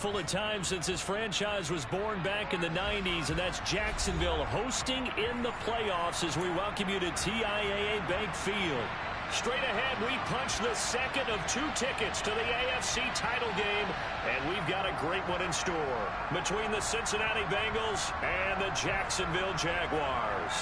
handful of times since this franchise was born back in the 90s, and that's Jacksonville hosting in the playoffs as we welcome you to TIAA Bank Field. Straight ahead, we punch the second of 2 tickets to the AFC title game, and we've got a great one in store between the Cincinnati Bengals and the Jacksonville Jaguars.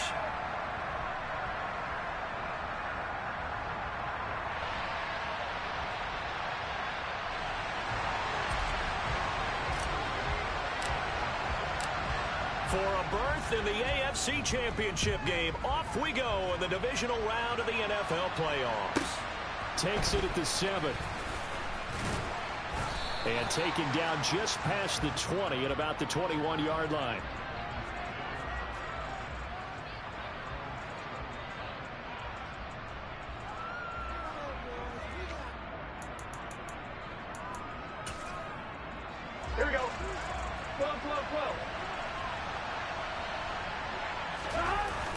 For a berth in the AFC Championship game, off we go in the divisional round of the NFL playoffs. Takes it at the 7. And taken down just past the 20 at about the 21-yard line. Here we go. 12, 12, 12.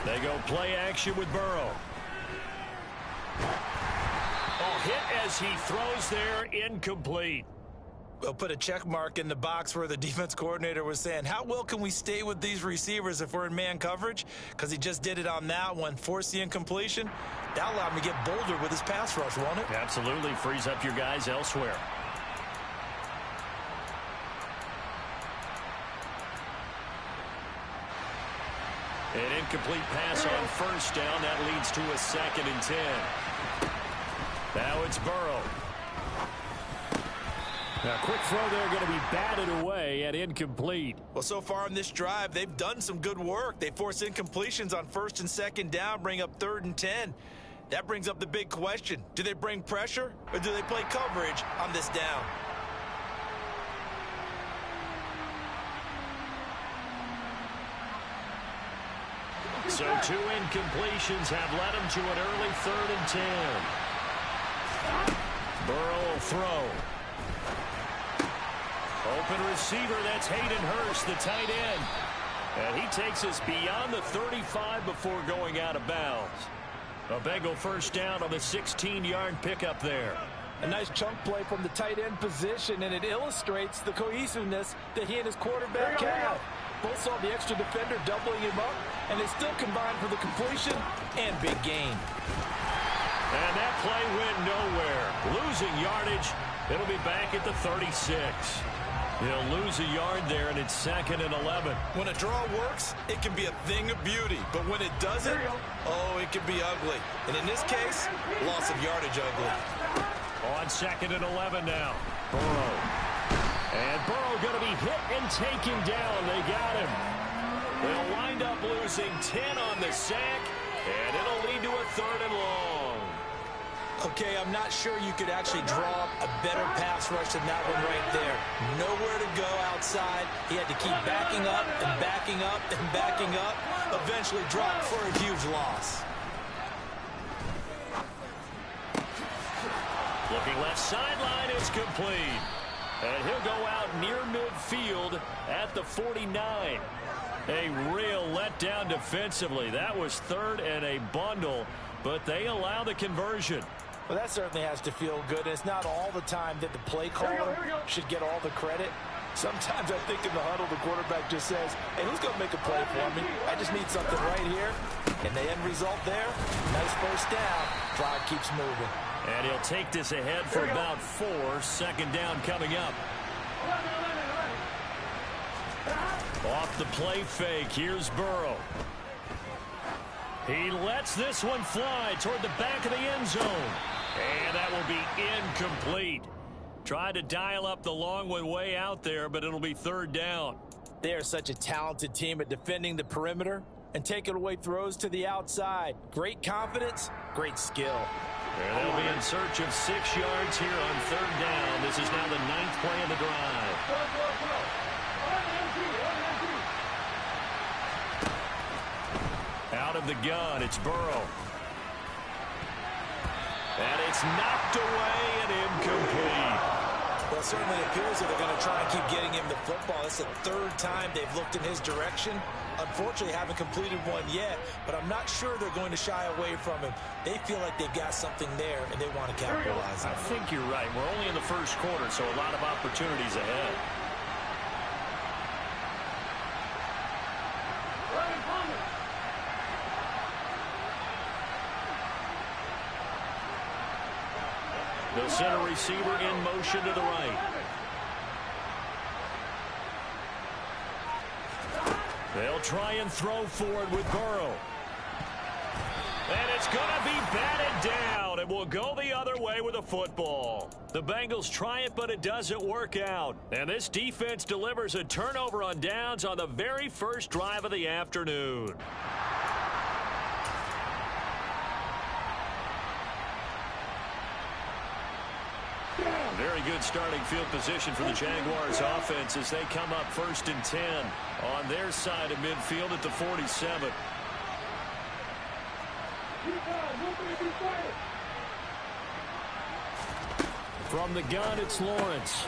They go play action with Burrow. Oh, hit as he throws there, incomplete. We'll put a check mark in the box where the defense coordinator was saying, how well can we stay with these receivers if we're in man coverage? Because he just did it on that one, forced the incompletion. That allowed him to get bolder with his pass rush, won't it? Absolutely, frees up your guys elsewhere. An incomplete pass on first down. That leads to a 2nd and 10. Now it's Burrow. Now, quick throw there, going to be batted away at incomplete. Well, so far in this drive, they've done some good work. They force incompletions on 1st and 2nd down, bring up 3rd and 10. That brings up the big question. Do they bring pressure, or do they play coverage on this down? So 2 incompletions have led him to an early 3rd and 10. Burrow will throw. Open receiver, that's Hayden Hurst, the tight end. And he takes us beyond the 35 before going out of bounds. A Bengal first down on the 16-yard pickup there. A nice chunk play from the tight end position, and it illustrates the cohesiveness that he and his quarterback have. Both saw the extra defender doubling him up, and they still combined for the completion and big gain. And that play went nowhere. Losing yardage. It'll be back at the 36. He'll lose a yard there, and it's 2nd and 11. When a draw works, it can be a thing of beauty. But when it doesn't, oh, it can be ugly. And in this case, loss of yardage ugly. On 2nd and 11 now. Burrow. And Burrow going to be hit and taken down. They got him. They'll wind up losing 10 on the sack, and it'll lead to a 3rd and long. Okay, I'm not sure you could actually draw a better pass rush than that one right there. Nowhere to go outside. He had to keep backing up and backing up and backing up. Eventually dropped for a huge loss. Looking left sideline, is complete. And he'll go out near midfield at the 49. A real letdown defensively. That was 3rd and a bundle, but they allow the conversion. Well, that certainly has to feel good. It's not all the time that the play caller should get all the credit. Sometimes I think in the huddle, the quarterback just says, hey, who's going to make a play for me? I just need something right here. And the end result there, nice first down. Drive keeps moving. And he'll take this ahead for about 4. 2nd down coming up. Off the play fake, here's Burrow. He lets this one fly toward the back of the end zone. And that will be incomplete. Tried to dial up the long one way out there, but it'll be 3rd down. They are such a talented team at defending the perimeter and taking away throws to the outside. Great confidence, great skill. And they'll be in search of 6 yards here on 3rd down. This is now the 9th play of the drive. Out of the gun, it's Burrow. And it's knocked away and incomplete. Well, it certainly appears that they're going to try and keep getting him the football. It's the 3rd time they've looked in his direction. Unfortunately, haven't completed one yet, but I'm not sure they're going to shy away from him. They feel like they've got something there, and they want to capitalize on it. I think you're right. We're only in the 1st quarter, so a lot of opportunities ahead. center receiver in motion to the right. They'll try and throw for it with Burrow. And it's going to be batted down. It will go the other way with a football. The Bengals try it, but it doesn't work out. And this defense delivers a turnover on downs on the very first drive of the afternoon. Very good starting field position for the Jaguars offense as they come up 1st and 10 on their side of midfield at the 47. From the gun, it's Lawrence.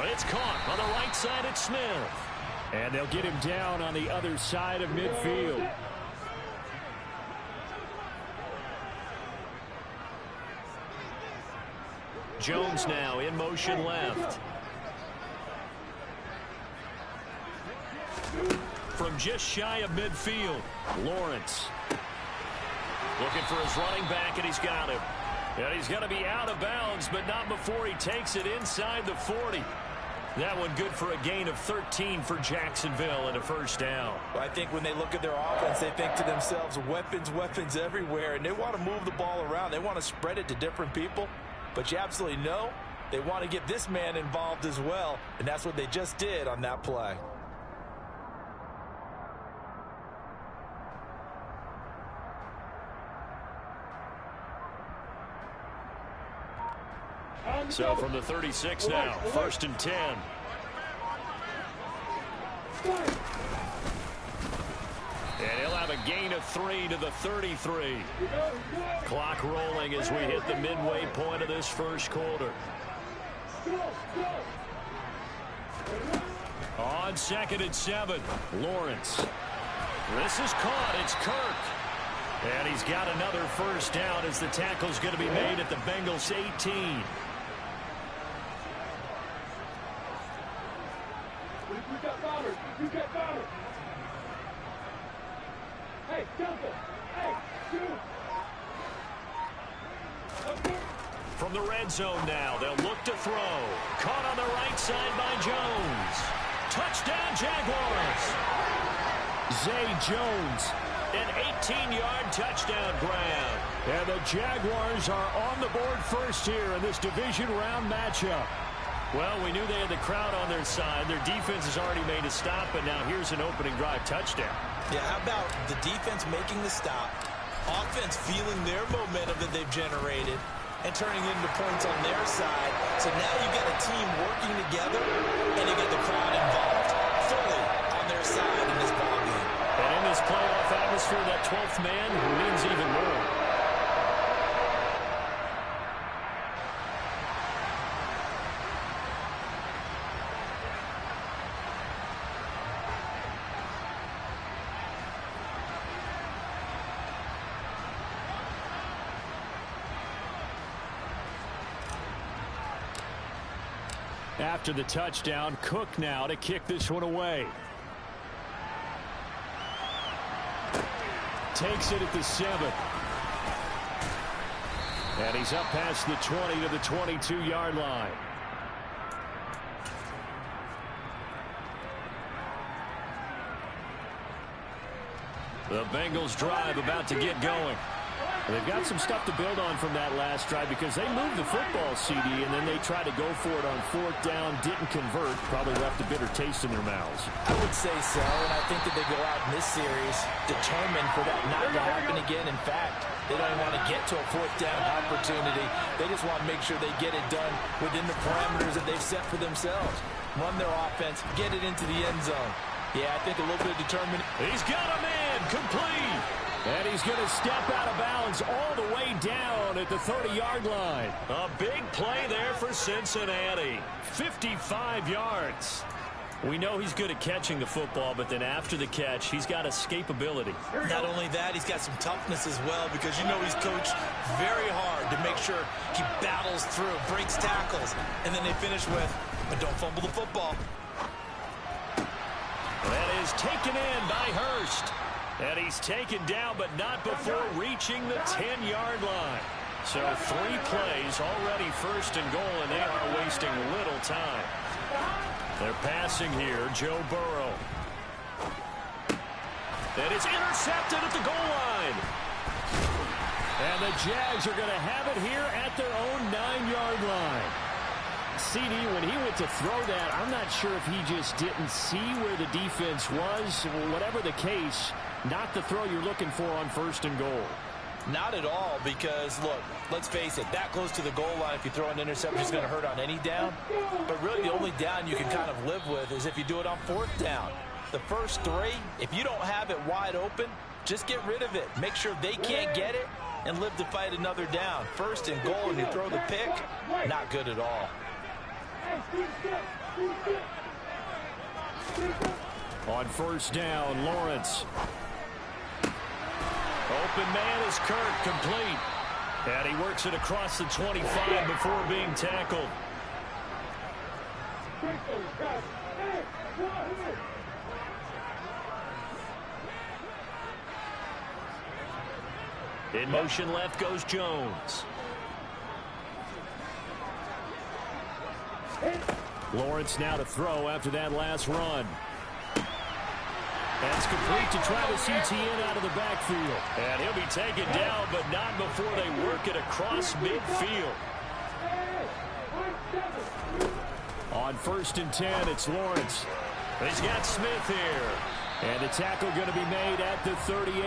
It's caught on the right side. It's Smith. And they'll get him down on the other side of midfield. Jones now in motion left. From just shy of midfield, Lawrence. Looking for his running back, and he's got him. And he's going to be out of bounds, but not before he takes it inside the 40. That one good for a gain of 13 for Jacksonville and a first down. Well, I think when they look at their offense, they think to themselves, weapons, weapons everywhere, and they want to move the ball around. They want to spread it to different people. But you absolutely know they want to get this man involved as well, and that's what they just did on that play. So from the 36 now, 1st and 10. And he'll have a gain of 3 to the 33. Clock rolling as we hit the midway point of this first quarter. On 2nd and 7, Lawrence. This is caught. It's Kirk. And he's got another first down as the tackle's going to be made at the Bengals 18. You get bothered. Hey, Temple. Hey, shoot. From the red zone now, they'll look to throw. Caught on the right side by Jones. Touchdown, Jaguars. Zay Jones, an 18-yard touchdown grab. And the Jaguars are on the board first here in this division round matchup. Well, we knew they had the crowd on their side. Their defense has already made a stop, but now here's an opening drive touchdown. Yeah, how about the defense making the stop, offense feeling their momentum that they've generated, and turning into points on their side. So now you got a team working together, and you get the crowd involved fully on their side in this ballgame. And in this playoff atmosphere, that 12th man means even more. After the touchdown, Cook now to kick this one away. Takes it at the 7. And he's up past the 20 to the 22-yard line. The Bengals drive about to get going. They've got some stuff to build on from that last drive because they moved the football, CD, and then they tried to go for it on 4th down, didn't convert, probably left a bitter taste in their mouths. I would say so, and I think that they go out in this series determined for that not to happen again. In fact, they don't want to get to a 4th down opportunity. They just want to make sure they get it done within the parameters that they've set for themselves. Run their offense, get it into the end zone. Yeah, I think a little bit of determination. He's got a man, complete. And he's going to step out of bounds all the way down at the 30-yard line. A big play there for Cincinnati. 55 yards. We know he's good at catching the football, but then after the catch, he's got escapability. Not only that, he's got some toughness as well because you know he's coached very hard to make sure he battles through, breaks tackles, and then they finish with, but don't fumble the football. That is taken in by Hurst. And he's taken down, but not before reaching the 10-yard line. So 3 plays, already first and goal, and they are wasting little time. They're passing here, Joe Burrow. And it's intercepted at the goal line. And the Jags are going to have it here at their own 9-yard line. CD, when he went to throw that, I'm not sure if he just didn't see where the defense was. Whatever the case, not the throw you're looking for on first and goal. Not at all, because, look, let's face it, that close to the goal line, if you throw an interception, it's going to hurt on any down. But really, the only down you can kind of live with is if you do it on 4th down. The first 3, if you don't have it wide open, just get rid of it. Make sure they can't get it and live to fight another down. First and goal, and you throw the pick, not good at all. On first down, Lawrence. Open man is Kirk, complete. And he works it across the 25 before being tackled. In motion left goes Jones. Lawrence now to throw after that last run. That's complete to Travis Etienne out of the backfield. And he'll be taken down, but not before they work it across midfield. On first and 10, it's Lawrence. He's got Smith here. And the tackle going to be made at the 38.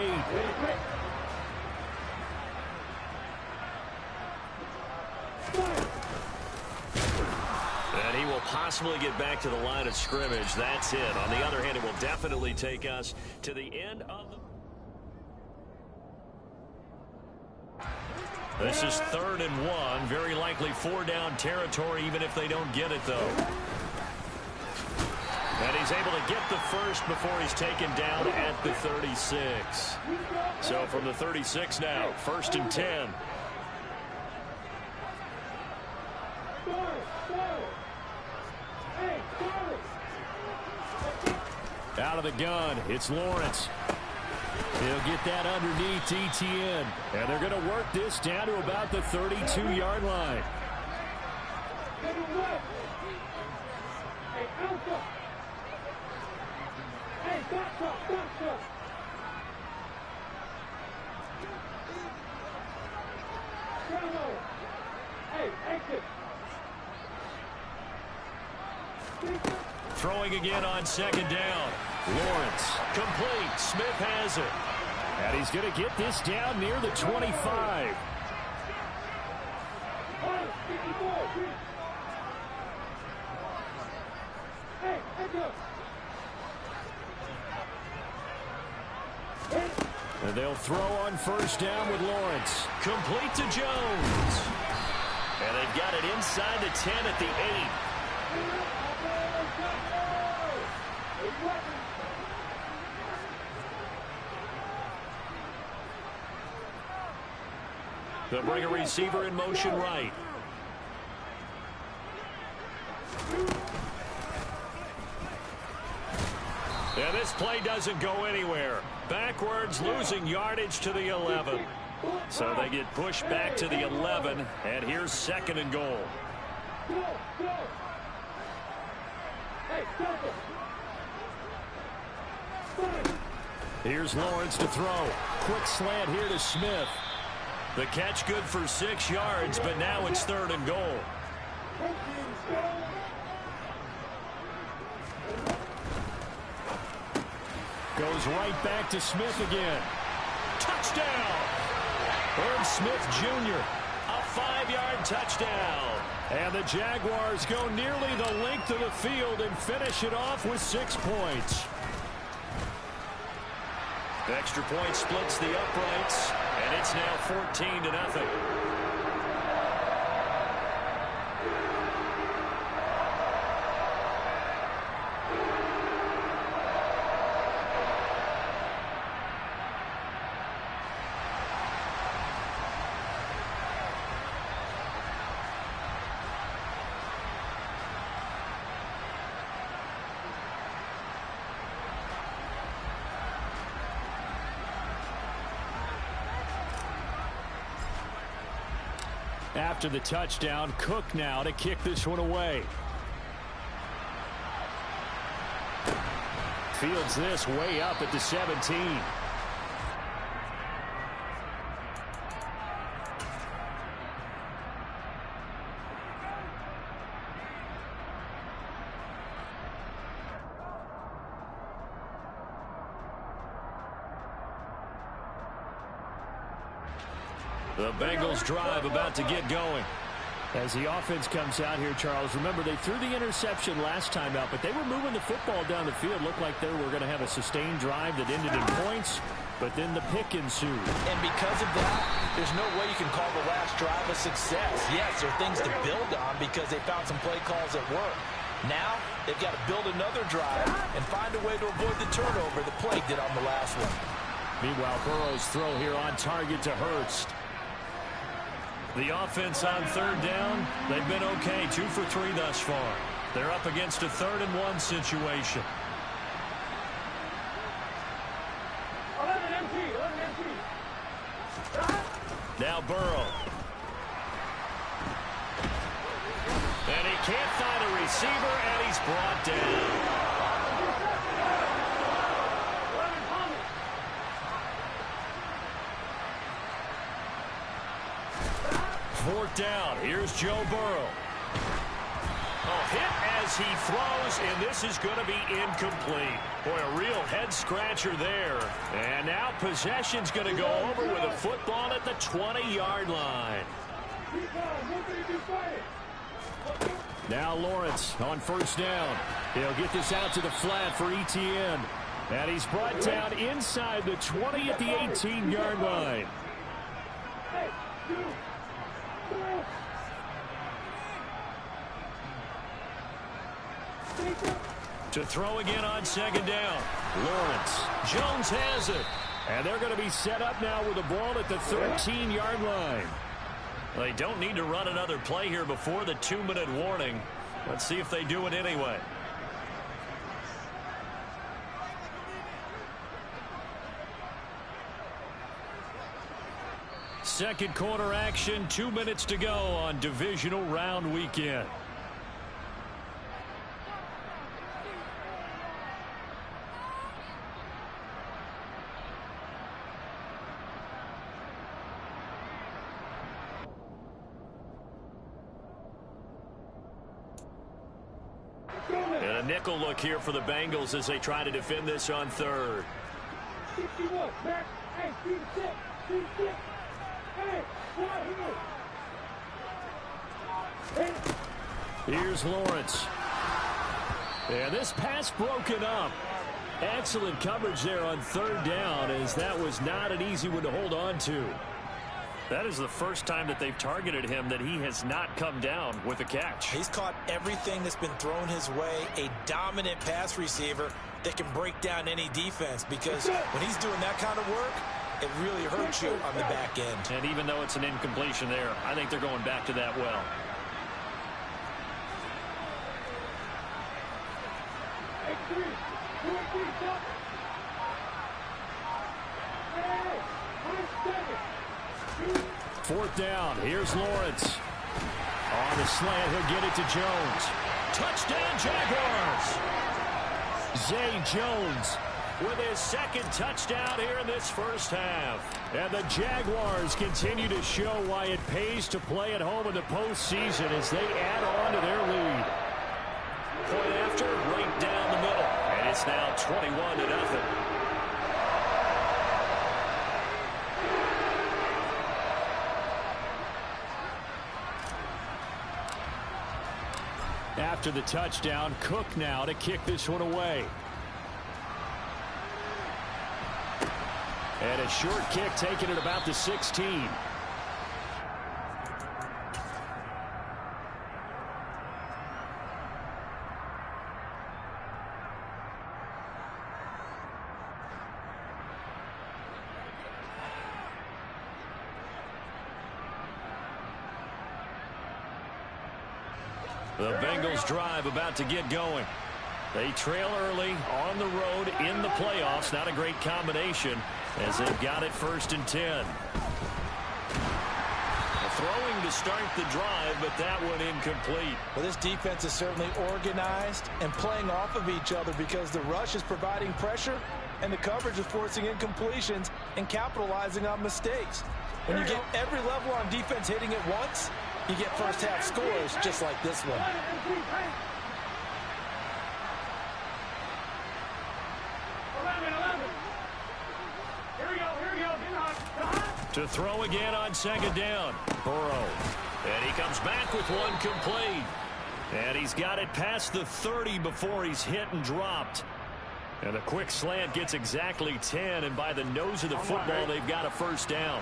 And he will possibly get back to the line of scrimmage. That's it. On the other hand, it will definitely take us to the end of the... This is 3rd and 1. Very likely 4-down territory, even if they don't get it, though. And he's able to get the first before he's taken down at the 36. So from the 36 now, 1st and 10. Out of the gun, it's Lawrence. He'll get that underneath Etienne. And they're going to work this down to about the 32-yard line. Throwing again on 2nd down. Lawrence, complete. Smith has it. And he's going to get this down near the 25. And they'll throw on 1st down with Lawrence. Complete to Jones. And they've got it inside the 10 at the 8. They'll bring a receiver in motion right. And this play doesn't go anywhere. Backwards, losing yardage to the 11. So they get pushed back to the 11, and here's 2nd and goal. Here's Lawrence to throw. Quick slant here to Smith. The catch good for 6 yards, but now it's 3rd and goal. Goes right back to Smith again. Touchdown! Herb Smith Jr., a 5-yard touchdown. And the Jaguars go nearly the length of the field and finish it off with 6 points. The extra point splits the uprights, and it's now 14-0. After the touchdown, Cook now to kick this one away. Fields this way up at the 17. The Bengals drive about to get going. As the offense comes out here, Charles, remember they threw the interception last time out, but they were moving the football down the field. Looked like they were going to have a sustained drive that ended in points, but then the pick ensued. And because of that, there's no way you can call the last drive a success. Yes, there are things to build on because they found some play calls that work. Now, they've got to build another drive and find a way to avoid the turnover the play did on the last one. Meanwhile, Burrow's throw here on target to Hurst. The offense on third down, they've been okay, 2 for 3 thus far. They're up against a 3rd and 1 situation. 11 MT. Now Burrow. And he can't find a receiver, and he's brought down. Fourth down. Here's Joe Burrow. Hit as he throws, and this is going to be incomplete. Boy, a real head-scratcher there. And now possession's going to go over with a football at the 20-yard line. Now Lawrence on first down. He'll get this out to the flat for ETN. And he's brought down inside the 20 at the 18-yard line. To throw again on second down. Lawrence. Jones has it. And they're going to be set up now with the ball at the 13-yard line. They don't need to run another play here before the 2-minute warning. Let's see if they do it anyway. Second quarter action, 2 minutes to go on divisional round weekend. And a nickel look here for the Bengals as they try to defend this on third. 61, Max, hey, 36. Here's Lawrence. And this pass broken up. Excellent coverage there on third down, as that was not an easy one to hold on to. That is the first time that they've targeted him that he has not come down with a catch. He's caught everything that's been thrown his way. A dominant pass receiver that can break down any defense, because when he's doing that kind of work, it really hurts you on the back end. And even though it's an incompletion there, I think they're going back to that well. Fourth down. Here's Lawrence. On the slant, he'll get it to Jones. Touchdown, Jaguars! Zay Jones with his second touchdown here in this first half. And the Jaguars continue to show why it pays to play at home in the postseason as they add on to their lead. Point after, right down the middle. And it's now 21-0. After the touchdown, Cook now to kick this one away. And a short kick taken at about the 16. The Bengals drive about to get going. They trail early on the road in the playoffs. Not a great combination as they've got it 1st and 10. The throwing to start the drive, but that one incomplete. Well, this defense is certainly organized and playing off of each other because the rush is providing pressure and the coverage is forcing incompletions and capitalizing on mistakes. When you get every level on defense hitting it once, you get first half scores just like this one. To throw again on second down. Burrow. And he comes back with one complete. And he's got it past the 30 before he's hit and dropped. And a quick slant gets exactly 10, and by the nose of the football, they've got a first down.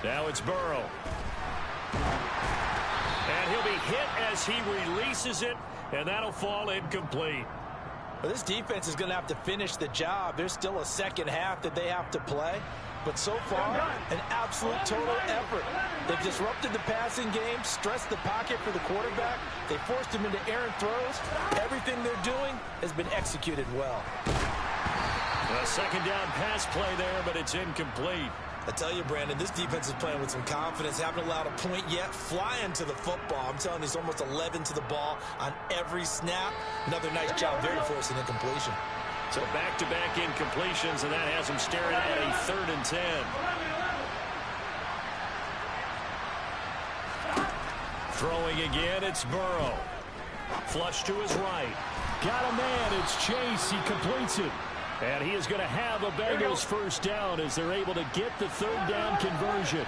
Now it's Burrow. And he'll be hit as he releases it, and that'll fall incomplete. Well, this defense is going to have to finish the job. There's still a second half that they have to play. But so far, an absolute total effort. They've disrupted the passing game, stressed the pocket for the quarterback. They forced him into errant throws. Everything they're doing has been executed well. A second down pass play there, but it's incomplete. I tell you, Brandon, this defense is playing with some confidence. Haven't allowed a point yet. Flying to the football. I'm telling you, it's almost 11 to the ball on every snap. Another nice job there to force an incompletion. So back-to-back incompletions, and that has him staring at a 3rd and 10. Throwing again, it's Burrow. Flush to his right. Got a man, it's Chase. He completes it. And he is going to have a Bengals first down as they're able to get the 3rd down conversion.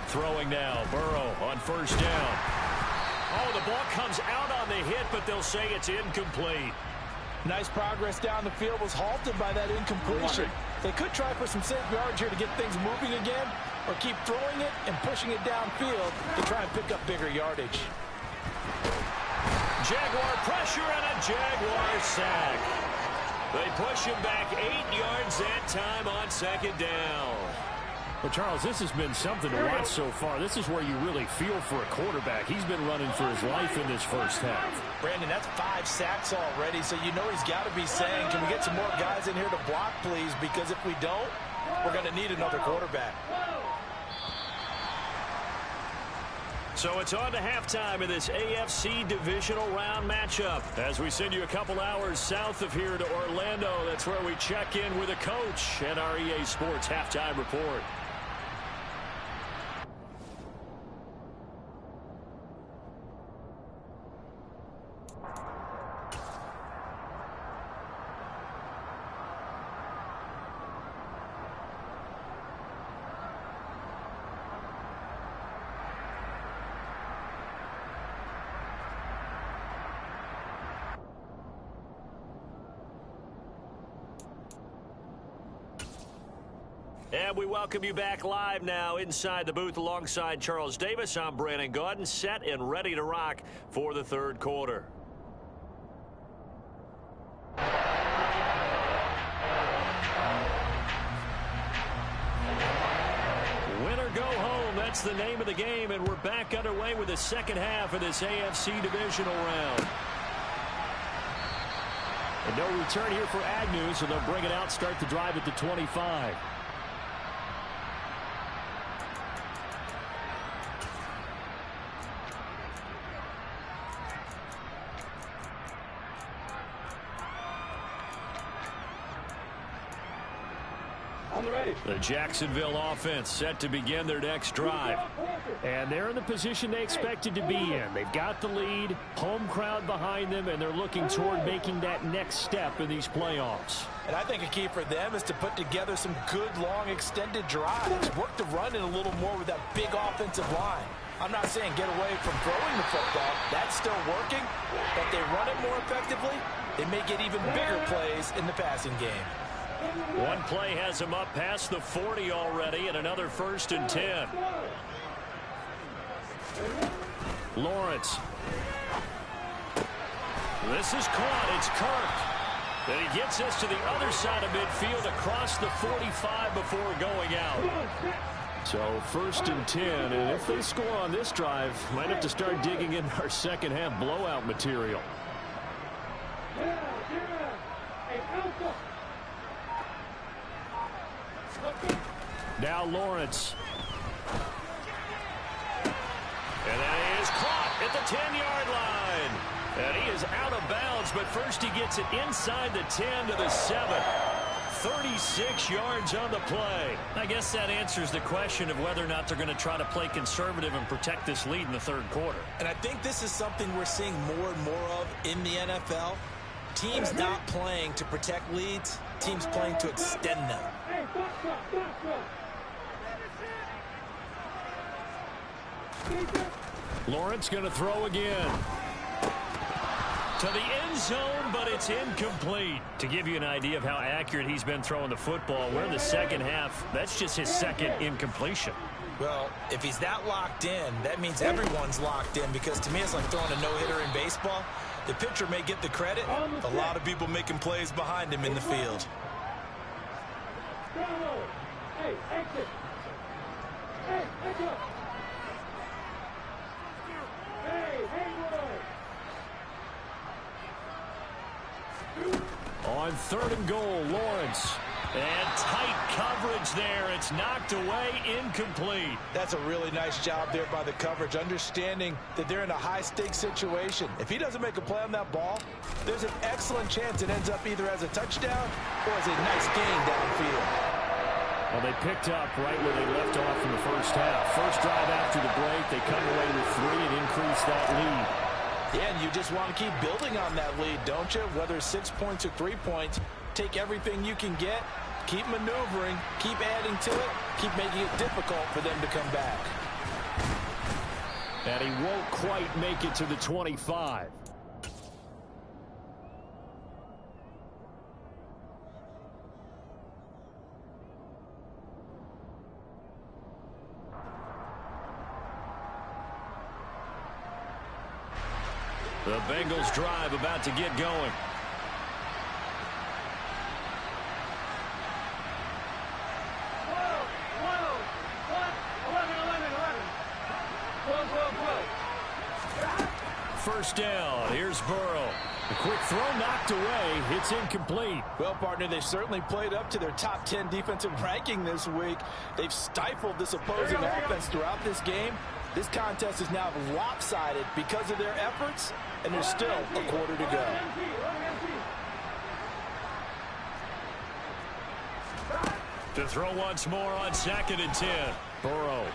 Throwing now, Burrow on first down. Oh, the ball comes out on the hit, but they'll say it's incomplete. Nice progress down the field was halted by that incompletion. They could try for some safe yards here to get things moving again, or keep throwing it and pushing it downfield to try and pick up bigger yardage. Jaguar pressure and a Jaguar sack. They push him back 8 yards that time on second down. Well, Charles, this has been something to watch so far. This is where you really feel for a quarterback. He's been running for his life in this first half. Brandon, that's 5 sacks already, so you know he's got to be saying, can we get some more guys in here to block, please? Because if we don't, we're going to need another quarterback. So it's on to halftime of this AFC Divisional Round matchup. As we send you a couple hours south of here to Orlando, that's where we check in with a coach and our EA Sports Halftime Report. And we welcome you back live now inside the booth alongside Charles Davis. I'm Brandon Gaudin, set and ready to rock for the 3rd quarter. Win or go home, that's the name of the game, and we're back underway with the second half of this AFC Divisional Round. And no return here for Agnew, so they'll bring it out, start the drive at the 25. The Jacksonville offense set to begin their next drive. And they're in the position they expected to be in. They've got the lead, home crowd behind them, and they're looking toward making that next step in these playoffs. And I think a key for them is to put together some good, long, extended drives. Work the run in a little more with that big offensive line. I'm not saying get away from throwing the football. That's still working. But they run it more effectively, they may get even bigger plays in the passing game. One play has him up past the 40 already, and another 1st and 10. Lawrence. This is caught. It's Kirk. Then he gets us to the other side of midfield across the 45 before going out. So 1st and 10, and if they score on this drive, might have to start digging in our second half blowout material. Now Lawrence. And that is caught at the 10-yard line. And he is out of bounds, but first he gets it inside the 10 to the 7. 36 yards on the play. I guess that answers the question of whether or not they're going to try to play conservative and protect this lead in the 3rd quarter. And I think this is something we're seeing more and more of in the NFL. Teams not playing to protect leads, teams playing to extend them. Lawrence going to throw again. To the end zone, but it's incomplete. To give you an idea of how accurate he's been throwing the football, we're in the second half. That's just his 2nd incompletion. Well, if he's that locked in, that means everyone's locked in, because to me it's like throwing a no-hitter in baseball. The pitcher may get the credit, a lot of people making plays behind him in the field. Hey, exit. Hey, exit. On 3rd and goal, Lawrence. And tight coverage there. It's knocked away, incomplete. That's a really nice job there by the coverage, understanding that they're in a high-stakes situation. If he doesn't make a play on that ball, there's an excellent chance it ends up either as a touchdown or as a nice gain downfield. Well, they picked up right where they left off in the first half. First drive after the break, they come away with 3 and increase that lead. Yeah, and you just want to keep building on that lead, don't you? Whether it's 6 points or 3 points, take everything you can get, keep maneuvering, keep adding to it, keep making it difficult for them to come back. And he won't quite make it to the 25. The Bengals drive about to get going. First down. Here's Burrow. The quick throw knocked away. It's incomplete. Well, partner, they've certainly played up to their top 10 defensive ranking this week. They've stifled this opposing offense throughout this game. This contest is now lopsided because of their efforts, and there's still a quarter to go. To throw once more on 2nd and 10. Burrow.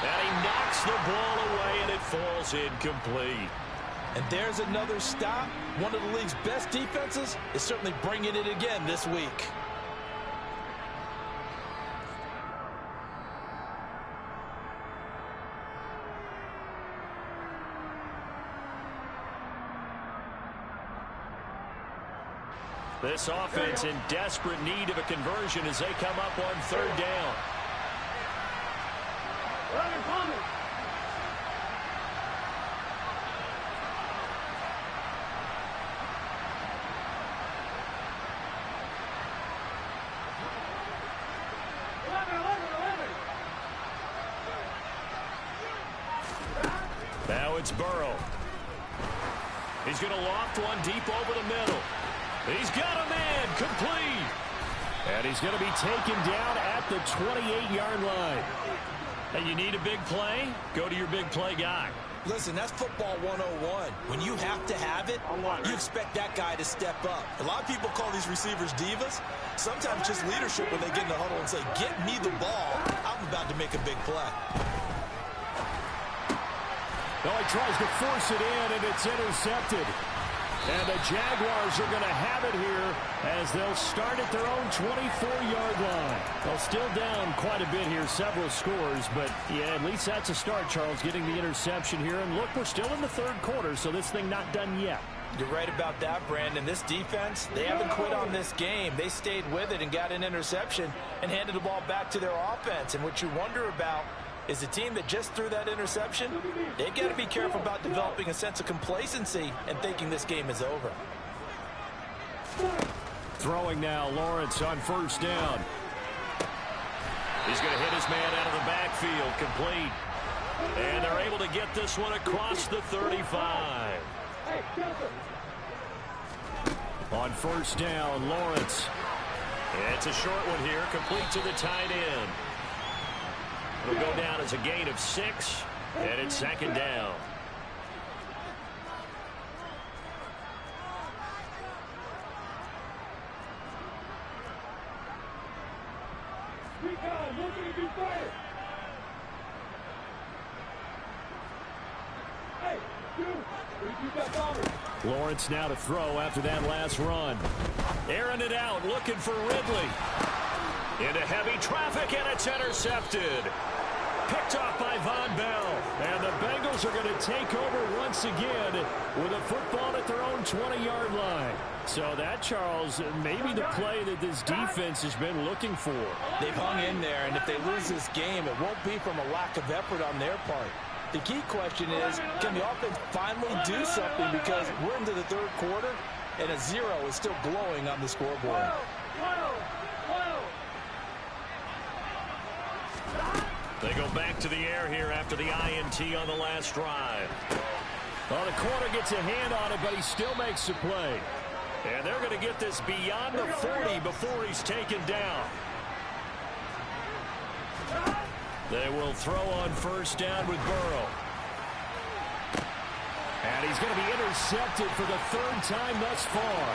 And he knocks the ball away, and it falls incomplete. And there's another stop. One of the league's best defenses is certainly bringing it again this week. This offense in desperate need of a conversion as they come up on 3rd down. Now it's Burrow. He's going to loft one deep over the middle. He's got a man, complete. And he's going to be taken down at the 28-yard line. And you need a big play? Go to your big play guy. Listen, that's football 101. When you have to have it, you expect that guy to step up. A lot of people call these receivers divas. Sometimes just leadership when they get in the huddle and say, get me the ball. I'm about to make a big play. No, he tries to force it in, and it's intercepted. And the Jaguars are going to have it here as they'll start at their own 24-yard line. Well, still down quite a bit here, several scores, but yeah, at least that's a start, Charles, getting the interception here. And look, we're still in the 3rd quarter, so this thing not done yet. You're right about that, Brandon. This defense, they haven't quit on this game. They stayed with it and got an interception and handed the ball back to their offense. And what you wonder about is the team that just threw that interception, they've got to be careful about developing a sense of complacency and thinking this game is over. Throwing now, Lawrence on 1st down. He's going to hit his man out of the backfield, complete. And they're able to get this one across the 35. On first down, Lawrence. It's a short one here, complete to the tight end. It'll go down as a gain of 6, and it's second down. Lawrence now to throw after that last run. Airing it out, looking for Ridley. Into heavy traffic, and it's intercepted. Picked off by Von Bell. And the Bengals are going to take over once again with a football at their own 20-yard line. So that, Charles, may be the play that this defense has been looking for. They've hung in there, and if they lose this game, it won't be from a lack of effort on their part. The key question is, can the offense finally do something, because we're into the third quarter, and a 0 is still glowing on the scoreboard. They go back to the air here after the INT on the last drive. Well, the corner gets a hand on it, but he still makes the play. And they're going to get this beyond the 40 before he's taken down. They will throw on first down with Burrow. And he's going to be intercepted for the third time thus far.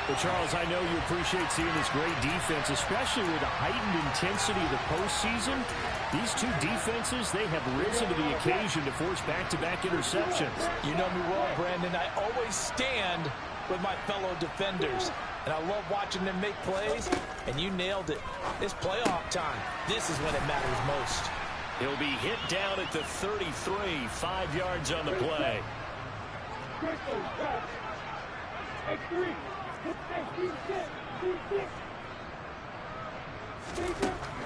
Well, Charles, I know you appreciate seeing this great defense, especially with the heightened intensity of the postseason. These two defenses, they have risen to the occasion to force back-to-back interceptions. You know me well, Brandon. I always stand with my fellow defenders. And I love watching them make plays, and you nailed it. It's playoff time. This is when it matters most. He'll be hit down at the 33, 5 yards on the play.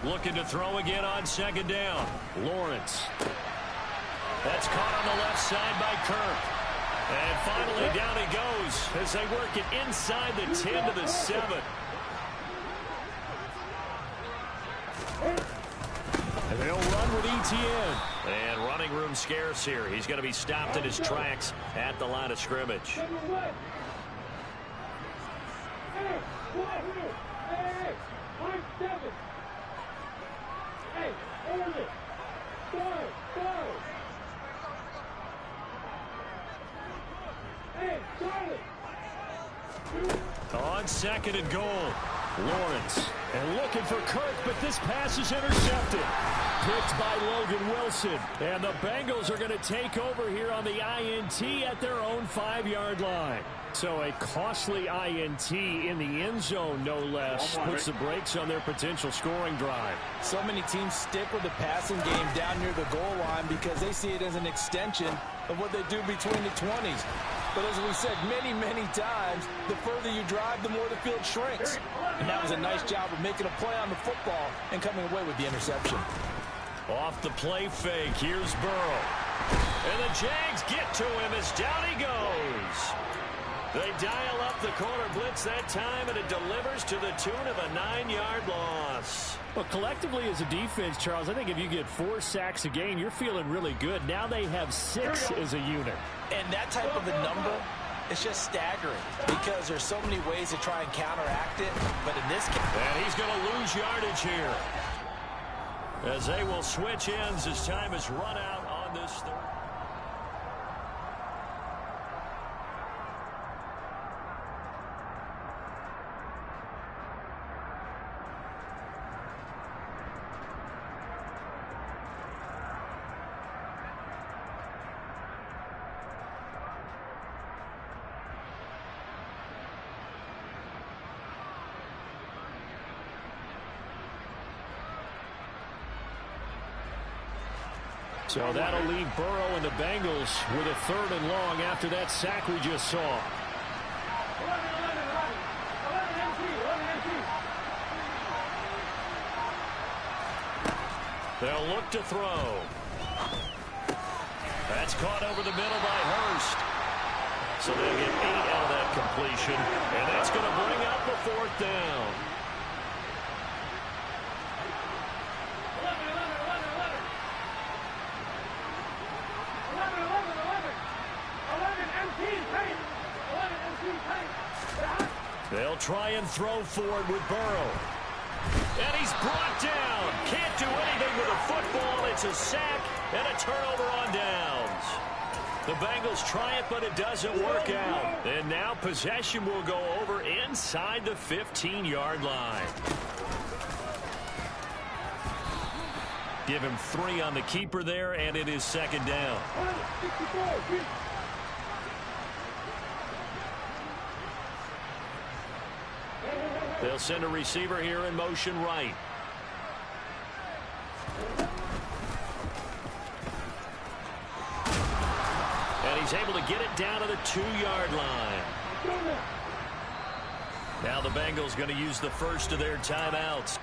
Looking to throw again on second down. Lawrence. That's caught on the left side by Kirk. And finally down he goes as they work it inside the 10 to the 7. And they'll run with ETN. And running room scarce here. He's going to be stopped in his tracks at the line of scrimmage. On second and goal, Lawrence. And looking for Kirk, but this pass is intercepted. Picked by Logan Wilson. And the Bengals are going to take over here on the INT at their own 5-yard line. So a costly INT in the end zone, no less, puts the brakes on their potential scoring drive. So many teams stick with the passing game down near the goal line because they see it as an extension of what they do between the 20s. But as we said many, many times, the further you drive, the more the field shrinks. And that was a nice job of making a play on the football and coming away with the interception. Off the play fake, here's Burrow. And the Jags get to him as down he goes. They dial up the corner blitz that time, and it delivers to the tune of a 9-yard loss. Well, collectively as a defense, Charles, I think if you get 4 sacks a game, you're feeling really good. Now they have 6 as a unit. And that type of a number, it's just staggering because there's so many ways to try and counteract it. But in this case... And he's going to lose yardage here, as they will switch ends as time is run out on this third. So that'll leave Burrow and the Bengals with a 3rd and long after that sack we just saw. They'll look to throw. That's caught over the middle by Hurst. So they'll get 8 out of that completion. And that's going to bring up the 4th down. They'll try and throw for it with Burrow. And he's brought down. Can't do anything with a football. It's a sack and a turnover on downs. The Bengals try it, but it doesn't work out. And now possession will go over inside the 15-yard line. Give him 3 on the keeper there, and it is second down. They'll send a receiver here in motion right. And he's able to get it down to the 2-yard line. Now the Bengals going to use the first of their timeouts.